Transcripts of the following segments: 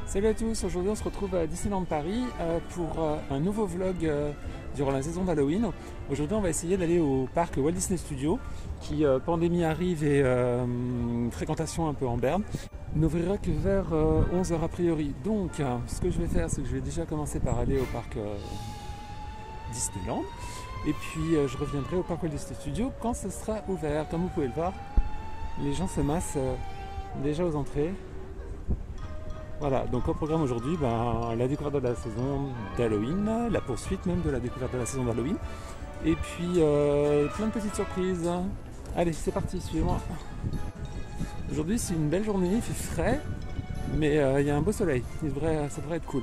Salut à tous, aujourd'hui on se retrouve à Disneyland Paris pour un nouveau vlog durant la saison d'Halloween. Aujourd'hui on va essayer d'aller au parc Walt Disney Studios qui, pandémie arrive et fréquentation un peu en berne, n'ouvrira que vers 11 h a priori. Donc ce que je vais faire, c'est que je vais déjà commencer par aller au parc Disneyland et puis je reviendrai au parc Walt Disney Studios quand ce sera ouvert. Comme vous pouvez le voir, les gens se massent déjà aux entrées. Voilà, donc au programme aujourd'hui, la découverte de la saison d'Halloween, la poursuite même de la découverte de la saison d'Halloween, et puis plein de petites surprises. Allez, c'est parti, suivez-moi. Aujourd'hui c'est une belle journée, il fait frais, mais il y a un beau soleil, ça devrait être cool.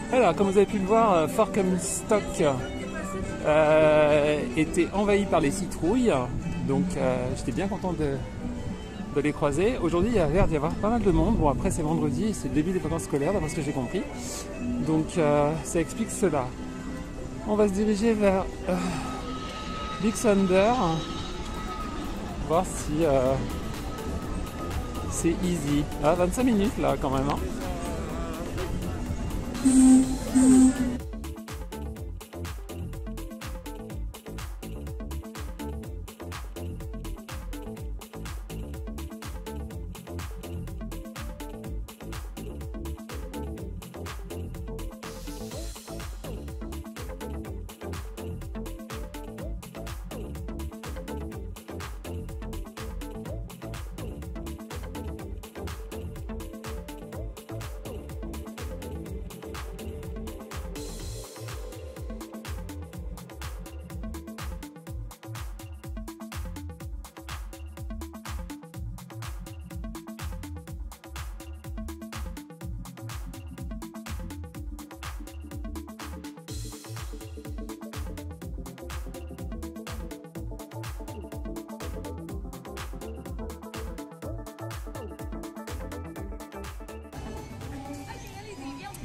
Alors, comme vous avez pu le voir, Fort Comstock était envahi par les citrouilles, donc j'étais bien content de les croiser. Aujourd'hui, il y a l'air d'y avoir pas mal de monde. Bon, après, c'est vendredi, c'est le début des vacances scolaires, d'après ce que j'ai compris. Donc, ça explique cela. On va se diriger vers Big Thunder, voir si c'est easy. Ah, 25 minutes là, quand même. Hein.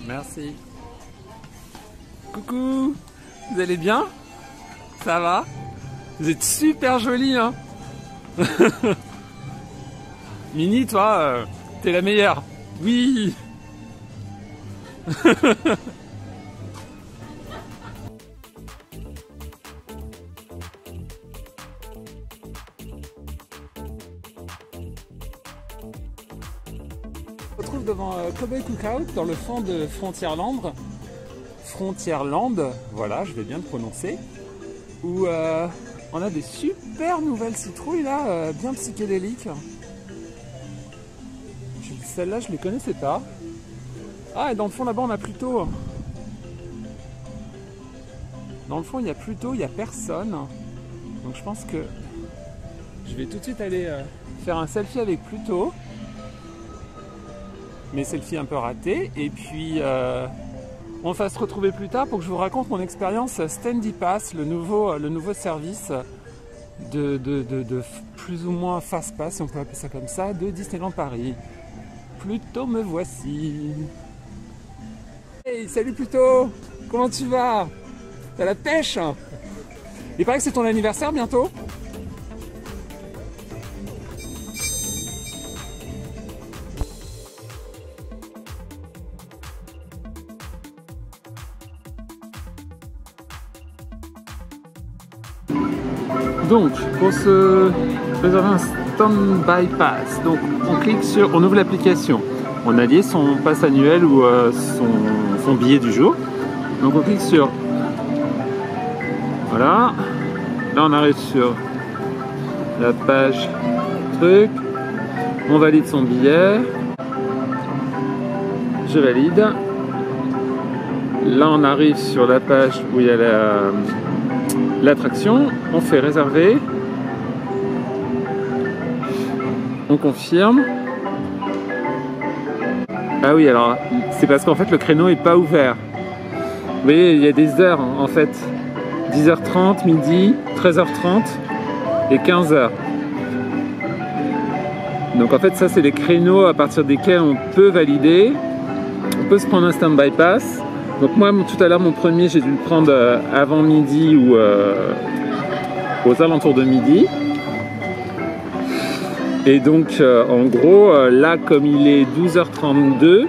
Merci. Coucou, vous allez bien? Ça va? Vous êtes super jolie, hein? Minnie, toi, t'es la meilleure. Oui. On se retrouve devant Cowboy Cookout dans le fond de Frontierland. Frontierland, voilà, je vais bien le prononcer. Où on a des super nouvelles citrouilles là, bien psychédéliques. Celles-là, je les connaissais pas. Ah, et dans le fond là-bas, on a Pluto. Dans le fond, il y a Pluto, il n'y a personne. Donc je pense que Je vais tout de suite aller faire un selfie avec Pluto. Mes selfies un peu ratés. Et puis on va se retrouver plus tard pour que je vous raconte mon expérience Standy Pass, le nouveau service de plus ou moins fast pass, si on peut appeler ça comme ça, de Disneyland Paris. Pluto, me voici. Hey, salut Pluto, comment tu vas? T'as la pêche? Il paraît que c'est ton anniversaire bientôt. Donc, pour se réserver un stand-by pass, donc on ouvre l'application. On a lié son pass annuel ou son billet du jour. Donc on clique sur, voilà. Là on arrive sur la page truc. On valide son billet. Je valide. Là on arrive sur la page où il y a l'attraction. On fait réserver. On confirme. Ah oui, alors c'est parce qu'en fait le créneau est pas ouvert. Vous voyez, il y a des heures en fait. 10h30, midi, 13h30 et 15h. Donc en fait ça c'est les créneaux à partir desquels on peut valider. On peut se prendre un stand-by pass. Donc moi tout à l'heure mon premier j'ai dû le prendre avant midi ou aux alentours de midi. Et donc en gros là comme il est 12h32,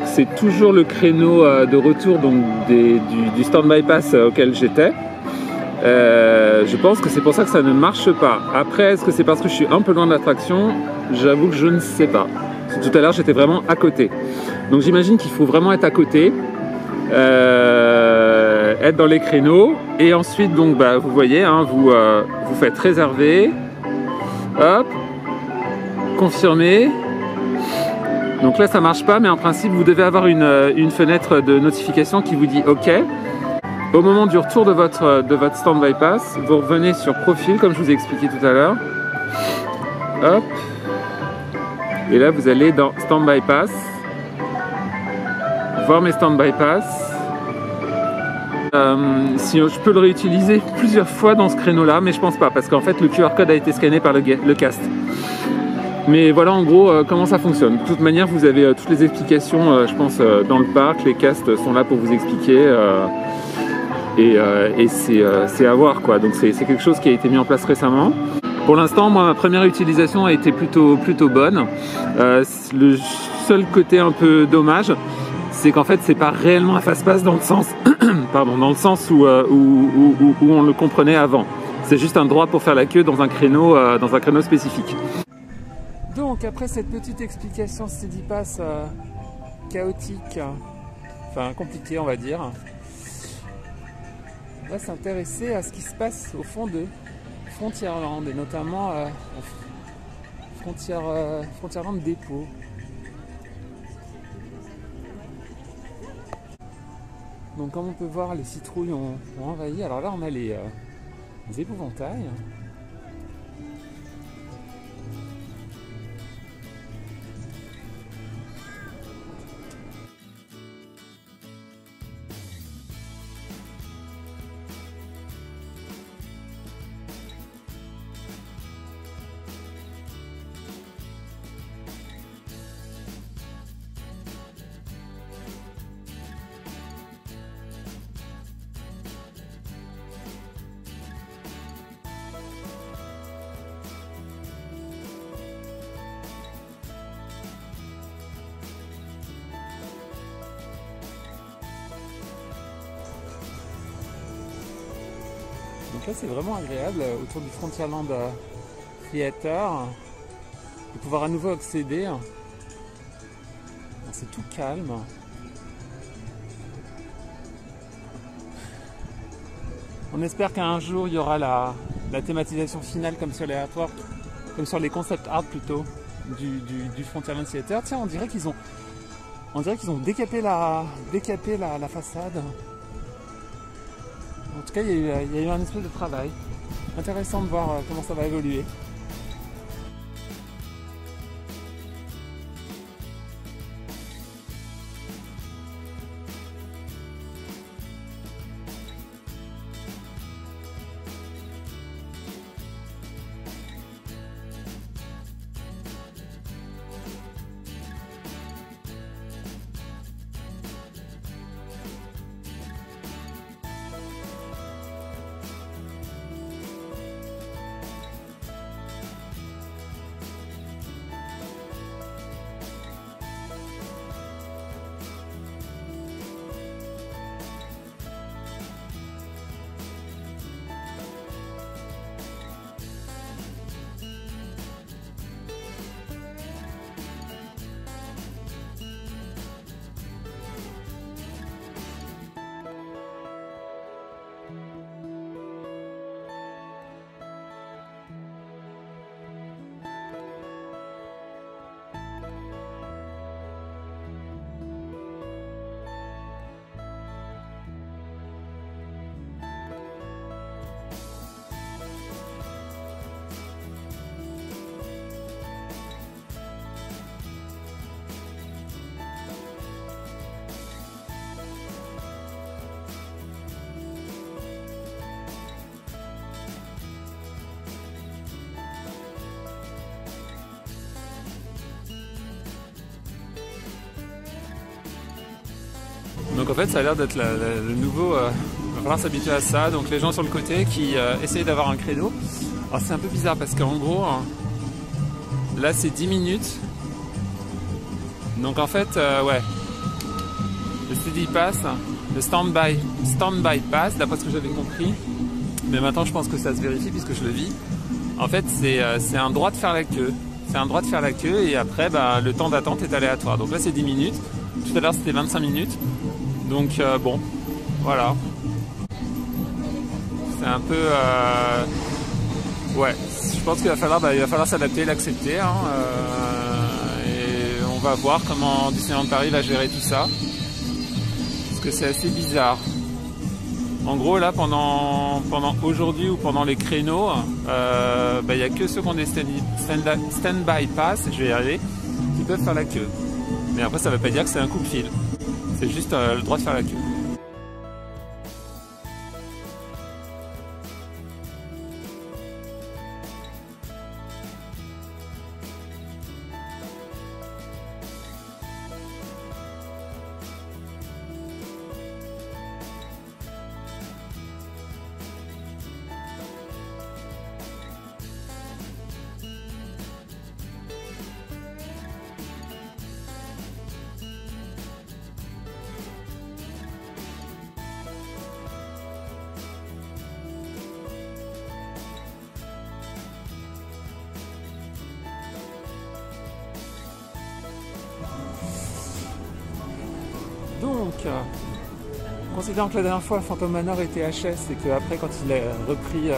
c'est toujours le créneau de retour donc du stand-by pass auquel j'étais. Je pense que c'est pour ça que ça ne marche pas. Après, est-ce que c'est parce que je suis un peu loin de l'attraction? J'avoue que je ne sais pas. Tout à l'heure j'étais vraiment à côté. Donc j'imagine qu'il faut vraiment être à côté, être dans les créneaux. Et ensuite donc bah, vous voyez, hein, vous faites réserver. Hop. Confirmer. Donc là ça marche pas, mais en principe vous devez avoir une fenêtre de notification qui vous dit OK. Au moment du retour de votre stand-by pass, vous revenez sur profil comme je vous ai expliqué tout à l'heure. Hop. Et là vous allez dans stand-by pass, voir mes stand-by pass. Si je peux le réutiliser plusieurs fois dans ce créneau là, mais je pense pas parce qu'en fait le QR code a été scanné par le cast. Mais voilà en gros comment ça fonctionne. De toute manière vous avez toutes les explications je pense dans le parc, les casts sont là pour vous expliquer et c'est à voir quoi. Donc c'est quelque chose qui a été mis en place récemment. Pour l'instant moi ma première utilisation a été plutôt bonne. Le seul côté un peu dommage c'est qu'en fait c'est pas réellement un fast-pass dans le sens pardon, dans le sens où on le comprenait avant. C'est juste un droit pour faire la queue dans un créneau spécifique. Donc après cette petite explication Standy Pass chaotique, enfin compliquée on va dire, on va s'intéresser à ce qui se passe au fond de Frontierland et notamment Frontierland Dépôt. Donc comme on peut voir les citrouilles ont envahi. Alors là on a les épouvantails. Donc là c'est vraiment agréable autour du Frontierland Theater de pouvoir à nouveau accéder. C'est tout calme. On espère qu'un jour il y aura la thématisation finale comme sur les artworks, comme sur les concept art plutôt du Frontierland Theater. Tiens, on dirait qu'ils ont décapé la façade. En tout cas, il y a eu un espèce de travail. intéressant de voir comment ça va évoluer. Donc en fait ça a l'air d'être le nouveau, il va falloir s'habituer à ça, donc les gens sur le côté qui essayent d'avoir un créneau. Alors c'est un peu bizarre parce qu'en gros, là c'est 10 minutes, donc en fait ouais, le steady pass, le stand-by pass d'après ce que j'avais compris, mais maintenant je pense que ça se vérifie puisque je le vis. En fait c'est un droit de faire la queue, c'est un droit de faire la queue et après bah, le temps d'attente est aléatoire, donc là c'est 10 minutes, tout à l'heure c'était 25 minutes. Donc bon, voilà. C'est un peu... ouais, je pense qu'il va falloir s'adapter, l'accepter. Hein, et on va voir comment Disneyland Paris va gérer tout ça. Parce que c'est assez bizarre. En gros, là, pendant aujourd'hui ou pendant les créneaux, il n'y a que ceux qui ont des stand-by pass, je vais y arriver, qui peuvent faire la queue. Mais après, ça ne veut pas dire que c'est un coup de fil. C'est juste le droit de faire la queue. Donc, considérant que la dernière fois Phantom Manor était HS et qu'après quand il est repris,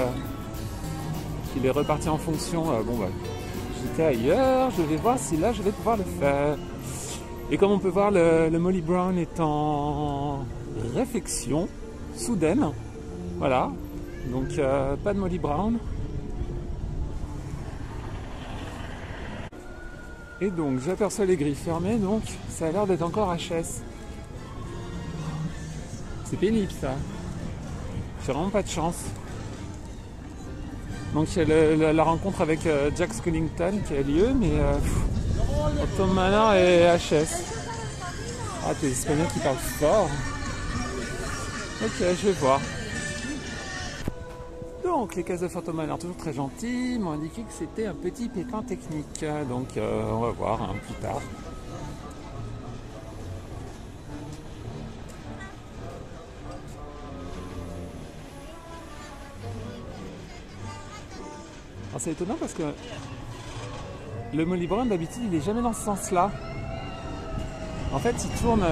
qu'il est reparti en fonction, bon bah j'étais ailleurs, je vais voir si là je vais pouvoir le faire. Et comme on peut voir, le Molly Brown est en réflexion soudaine, voilà, donc pas de Molly Brown. Et donc j'aperçois les grilles fermées, donc ça a l'air d'être encore HS. C'est pénible ça. J'ai vraiment pas de chance. Donc il y a la rencontre avec Jack Skellington qui a lieu, mais Phantom Manor et HS. Ah, t'es Espagnols qui parlent fort. Ok, je vais voir. Donc les cases de Phantom Manor, toujours très gentils, m'ont indiqué que c'était un petit pépin technique. Donc on va voir hein, plus tard. Alors c'est étonnant parce que le Molly Brown d'habitude il est jamais dans ce sens-là. En fait il tourne,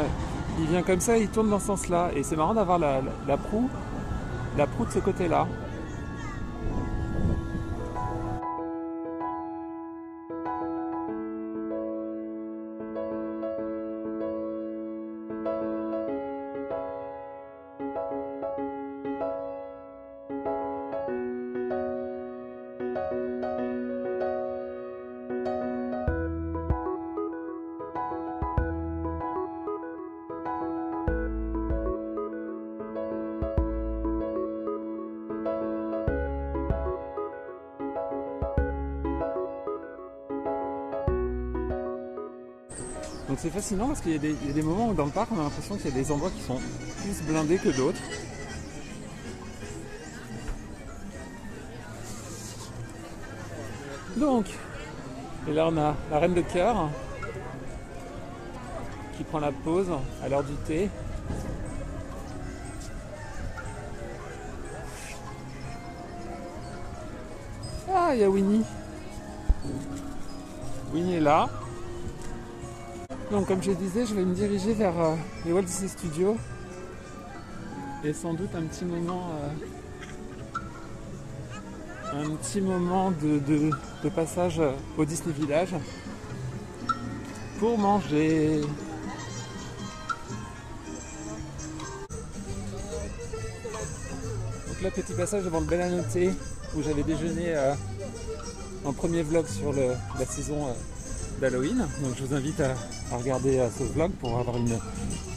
il vient comme ça, il tourne dans ce sens-là. Et c'est marrant d'avoir la proue de ce côté-là. Donc c'est fascinant parce qu'il y a des moments où dans le parc on a l'impression qu'il y a des endroits qui sont plus blindés que d'autres. Donc, et là on a la reine de cœur qui prend la pause à l'heure du thé. Ah, il y a Winnie. Winnie est là. Donc comme je disais, je vais me diriger vers les Walt Disney Studios. Et sans doute un petit moment de passage au Disney Village pour manger. Donc là, petit passage devant le Bel Anoté où j'avais déjeuné en premier vlog sur la saison d'Halloween. Donc je vous invite à regarder ce vlog pour avoir une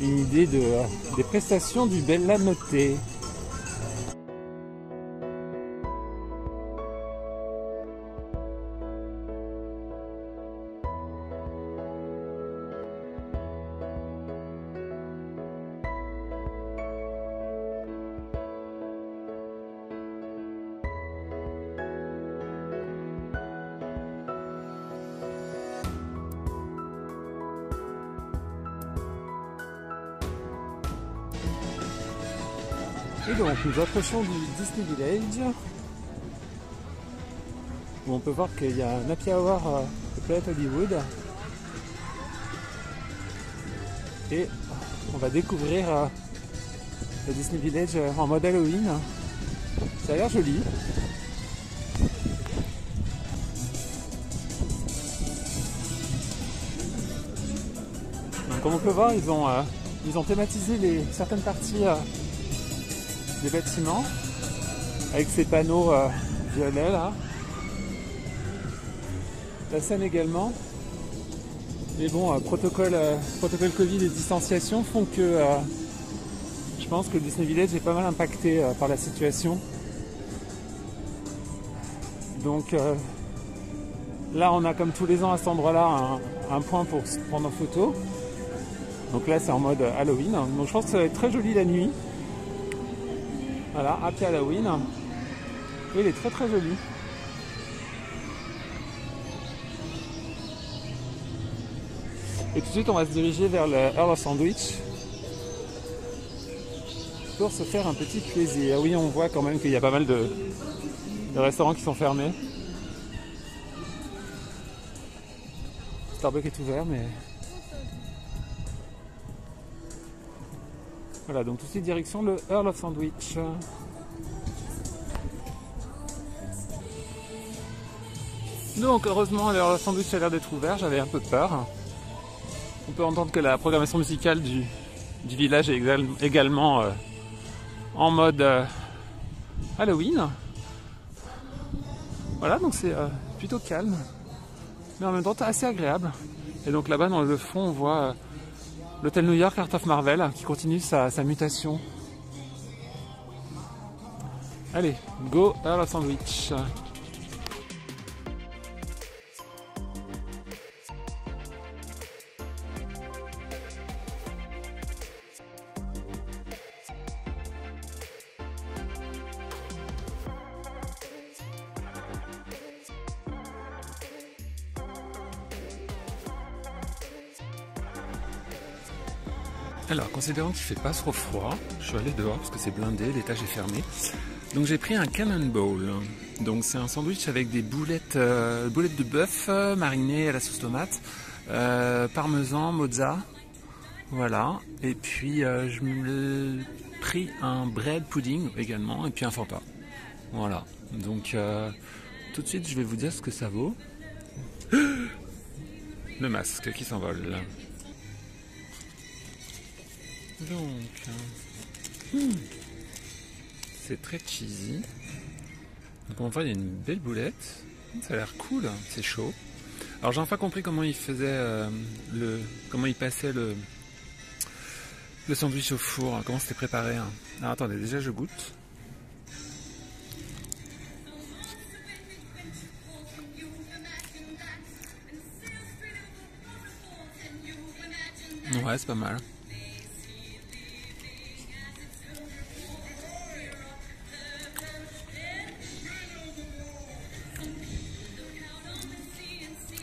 idée des prestations du Bel Anoté. Et donc nous approchons du Disney Village où on peut voir qu'il y a un happy hour de Planet Hollywood et on va découvrir le Disney Village en mode Halloween. Ça a l'air joli. Donc comme on peut voir, ils ont thématisé certaines parties des bâtiments avec ces panneaux violets là. La scène également. Mais bon, protocole Covid et distanciation font que je pense que le Disney Village est pas mal impacté par la situation. Donc là on a comme tous les ans à cet endroit là un point pour se prendre en photo. Donc là c'est en mode Halloween. Donc je pense que ça va être très joli la nuit. Voilà, Happy Halloween. Oui, il est très très joli. Et tout de suite on va se diriger vers le Earl of Sandwich pour se faire un petit plaisir. Oui, on voit quand même qu'il y a pas mal de restaurants qui sont fermés. Starbucks est ouvert, mais voilà, donc tout de suite direction le Earl of Sandwich. Donc heureusement le Earl of Sandwich a l'air d'être ouvert, j'avais un peu peur. On peut entendre que la programmation musicale du village est également en mode Halloween. Voilà, donc c'est plutôt calme, mais en même temps assez agréable. Et donc là-bas dans le fond on voit l'hôtel New York Art of Marvel qui continue sa mutation. Allez, go Earl of Sandwich. Alors, considérant qu'il fait pas trop froid, je suis allé dehors parce que c'est blindé, l'étage est fermé. Donc j'ai pris un Cannonball. Donc c'est un sandwich avec des boulettes de bœuf marinées à la sauce tomate, parmesan, mozza, voilà. Et puis je me pris un bread pudding également et puis un Fanta. Voilà. Donc tout de suite je vais vous dire ce que ça vaut. Le masque qui s'envole. Donc, c'est très cheesy. Donc on voit il y a une belle boulette. Ça a l'air cool, c'est chaud. Alors j'ai enfin compris comment il faisait comment il passait le sandwich au four, comment c'était préparé. Alors attendez, déjà je goûte. Ouais, c'est pas mal.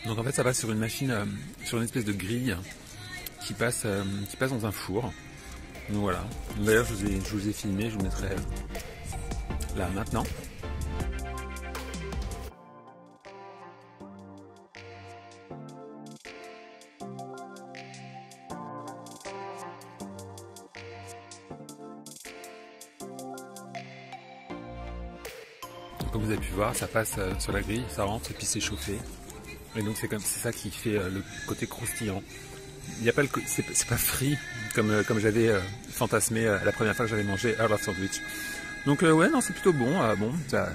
Donc en fait ça passe sur une machine, sur une espèce de grille qui passe dans un four. Donc voilà. D'ailleurs je vous ai filmé, je vous mettrai là maintenant. Comme vous avez pu voir, ça passe sur la grille, ça rentre et puis c'est chauffé. Et donc c'est ça qui fait le côté croustillant. Il y a pas c'est pas frit comme j'avais fantasmé la première fois que j'avais mangé Earl of Sandwich. Donc ouais, non, c'est plutôt bon. Bon, ça a un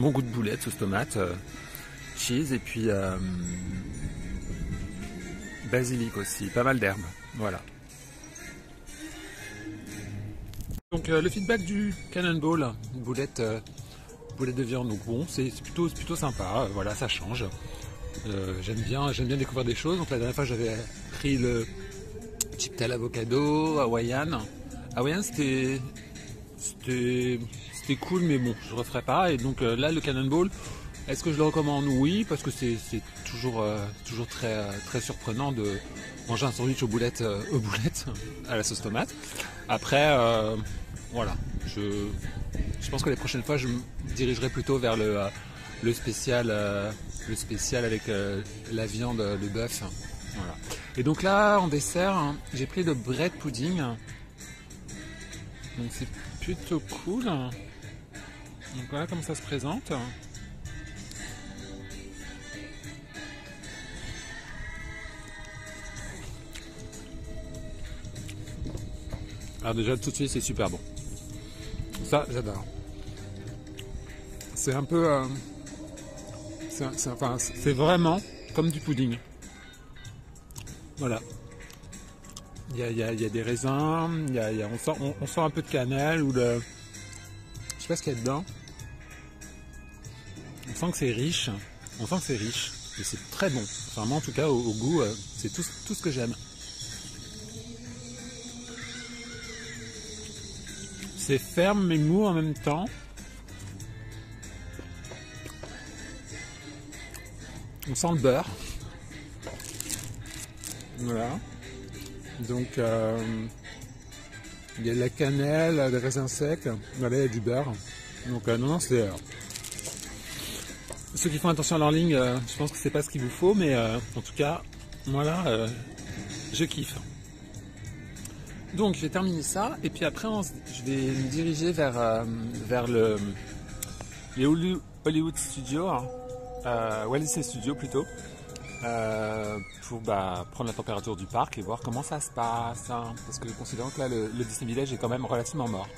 bon goût de boulette, sauce tomate, cheese et puis basilic aussi, pas mal d'herbes. Voilà. Donc le feedback du Cannonball, une boulette de viande, donc bon, c'est plutôt sympa, voilà, ça change. J'aime bien découvrir des choses. Donc la dernière fois j'avais pris le chiptel avocado hawaïan. Hawaïan c'était cool, mais bon, je referai pas. Et donc là le Cannonball, est-ce que je le recommande? Oui, parce que c'est toujours très surprenant de manger un sandwich aux boulettes à la sauce tomate. Après voilà, je pense que les prochaines fois je me dirigerai plutôt vers le spécial avec la viande, le bœuf. Voilà. Et donc là en dessert, hein, j'ai pris le bread pudding. Donc c'est plutôt cool. Donc voilà comment ça se présente. Alors déjà tout de suite c'est super bon. Ça j'adore. C'est un peu c'est vraiment comme du pudding. Voilà. Il y a des raisins, on sent un peu de cannelle ou de... Je sais pas ce qu'il y a dedans. On sent que c'est riche. Et c'est très bon. Enfin moi en tout cas au goût, c'est tout ce que j'aime. C'est ferme mais mou en même temps. On sent le beurre. Voilà. Donc il y a de la cannelle, des raisins secs. Voilà, il y a du beurre. Donc non, c'est... Ceux qui font attention à leur ligne, je pense que c'est pas ce qu'il vous faut, mais en tout cas, voilà, je kiffe. Donc je vais terminer ça, et puis après je vais me diriger vers les Hollywood Studios, Walt Disney Studios plutôt, pour prendre la température du parc et voir comment ça se passe, hein, parce que considérant que là le Disney Village est quand même relativement mort.